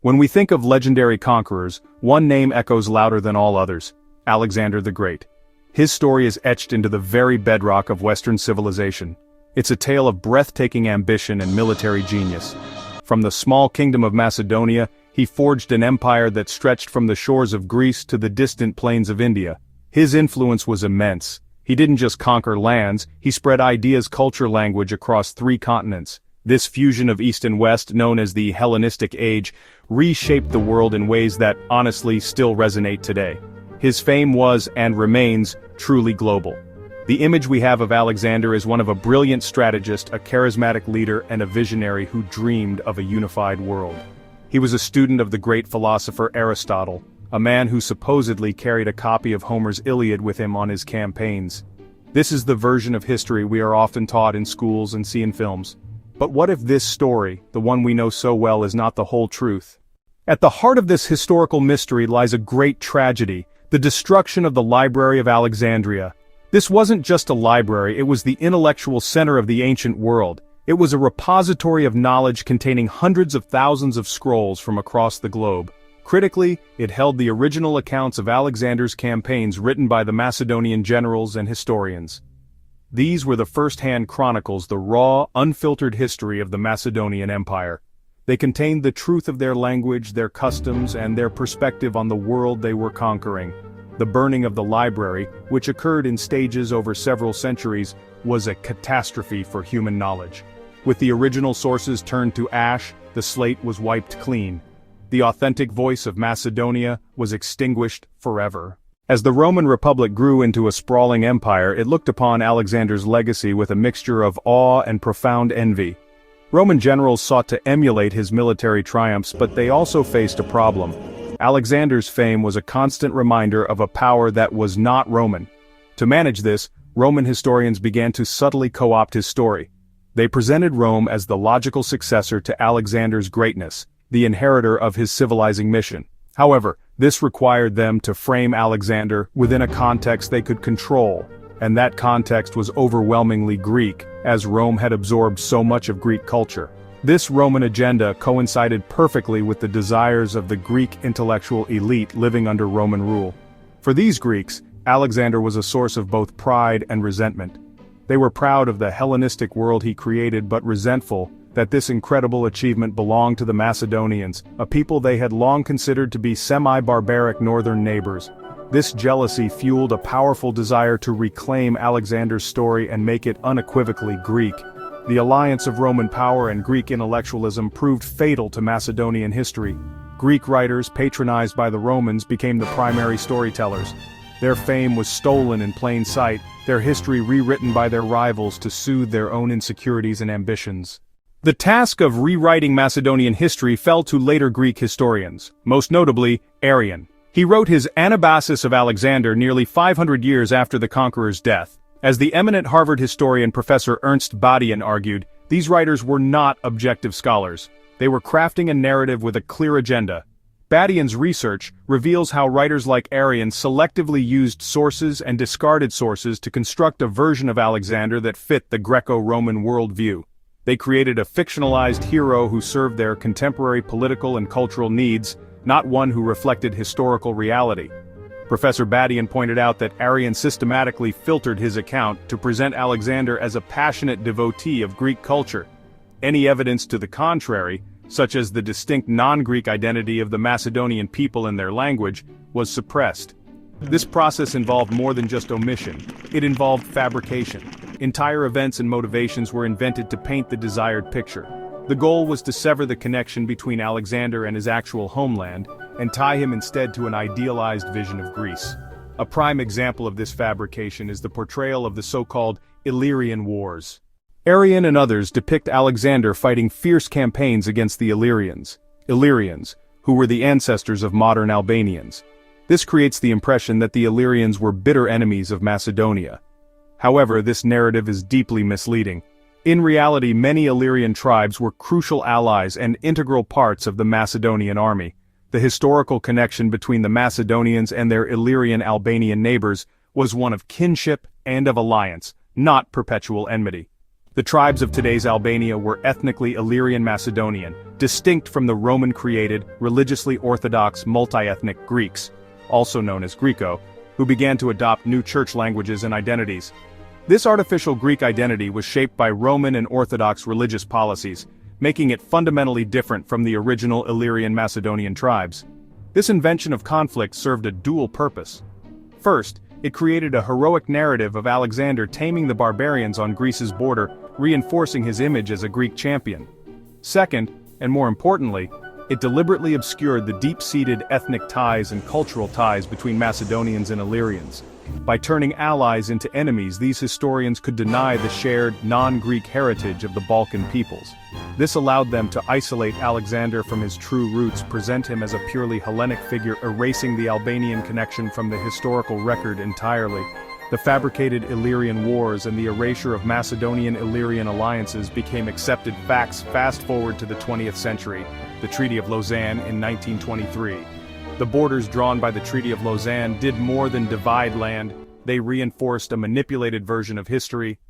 When we think of legendary conquerors, one name echoes louder than all others: Alexander the Great. His story is etched into the very bedrock of Western civilization. It's a tale of breathtaking ambition and military genius. From the small kingdom of Macedonia, he forged an empire that stretched from the shores of Greece to the distant plains of India. His influence was immense. He didn't just conquer lands, he spread ideas, culture, language across 3 continents. This fusion of East and West, known as the Hellenistic Age, reshaped the world in ways that, honestly, still resonate today. His fame was, and remains, truly global. The image we have of Alexander is one of a brilliant strategist, a charismatic leader, and a visionary who dreamed of a unified world. He was a student of the great philosopher Aristotle, a man who supposedly carried a copy of Homer's Iliad with him on his campaigns. This is the version of history we are often taught in schools and see in films. But what if this story, the one we know so well, is not the whole truth? At the heart of this historical mystery lies a great tragedy: the destruction of the Library of Alexandria. This wasn't just a library, it was the intellectual center of the ancient world. It was a repository of knowledge containing hundreds of thousands of scrolls from across the globe. Critically, it held the original accounts of Alexander's campaigns written by the Macedonian generals and historians. These were the first-hand chronicles, the raw, unfiltered history of the Macedonian Empire. They contained the truth of their language, their customs, and their perspective on the world they were conquering. The burning of the library, which occurred in stages over several centuries, was a catastrophe for human knowledge. With the original sources turned to ash, the slate was wiped clean. The authentic voice of Macedonia was extinguished forever. As the Roman Republic grew into a sprawling empire, it looked upon Alexander's legacy with a mixture of awe and profound envy. Roman generals sought to emulate his military triumphs, but they also faced a problem. Alexander's fame was a constant reminder of a power that was not Roman. To manage this, Roman historians began to subtly co-opt his story. They presented Rome as the logical successor to Alexander's greatness, the inheritor of his civilizing mission. However, this required them to frame Alexander within a context they could control, and that context was overwhelmingly Greek, as Rome had absorbed so much of Greek culture. This Roman agenda coincided perfectly with the desires of the Greek intellectual elite living under Roman rule. For these Greeks, Alexander was a source of both pride and resentment. They were proud of the Hellenistic world he created, but resentful that this incredible achievement belonged to the Macedonians, a people they had long considered to be semi-barbaric northern neighbors. This jealousy fueled a powerful desire to reclaim Alexander's story and make it unequivocally Greek. The alliance of Roman power and Greek intellectualism proved fatal to Macedonian history. Greek writers, patronized by the Romans, became the primary storytellers. Their fame was stolen in plain sight, their history rewritten by their rivals to soothe their own insecurities and ambitions. The task of rewriting Macedonian history fell to later Greek historians, most notably Arrian. He wrote his Anabasis of Alexander nearly 500 years after the conqueror's death. As the eminent Harvard historian Professor Ernst Badian argued, these writers were not objective scholars. They were crafting a narrative with a clear agenda. Badian's research reveals how writers like Arrian selectively used sources and discarded sources to construct a version of Alexander that fit the Greco-Roman worldview. They created a fictionalized hero who served their contemporary political and cultural needs, not one who reflected historical reality. Professor Badian pointed out that Arrian systematically filtered his account to present Alexander as a passionate devotee of Greek culture. Any evidence to the contrary, such as the distinct non-Greek identity of the Macedonian people and their language, was suppressed. This process involved more than just omission. It involved fabrication. Entire events and motivations were invented to paint the desired picture. The goal was to sever the connection between Alexander and his actual homeland, and tie him instead to an idealized vision of Greece. A prime example of this fabrication is the portrayal of the so-called Illyrian Wars. Arrian and others depict Alexander fighting fierce campaigns against the Illyrians, who were the ancestors of modern Albanians. This creates the impression that the Illyrians were bitter enemies of Macedonia. However, this narrative is deeply misleading. In reality, many Illyrian tribes were crucial allies and integral parts of the Macedonian army. The historical connection between the Macedonians and their Illyrian Albanian neighbors was one of kinship and of alliance, not perpetual enmity. The tribes of today's Albania were ethnically Illyrian-Macedonian, distinct from the Roman-created, religiously orthodox multi-ethnic Greeks, also known as Greco, who began to adopt new church languages and identities. This artificial Greek identity was shaped by Roman and Orthodox religious policies, making it fundamentally different from the original Illyrian-Macedonian tribes. This invention of conflict served a dual purpose. First, it created a heroic narrative of Alexander taming the barbarians on Greece's border, reinforcing his image as a Greek champion. Second, and more importantly, it deliberately obscured the deep-seated ethnic ties and cultural ties between Macedonians and Illyrians. By turning allies into enemies, these historians could deny the shared, non-Greek heritage of the Balkan peoples. This allowed them to isolate Alexander from his true roots, present him as a purely Hellenic figure, erasing the Albanian connection from the historical record entirely. The fabricated Illyrian wars and the erasure of Macedonian-Illyrian alliances became accepted facts. Fast forward to the 20th century, the Treaty of Lausanne in 1923. The borders drawn by the Treaty of Lausanne did more than divide land, they reinforced a manipulated version of history,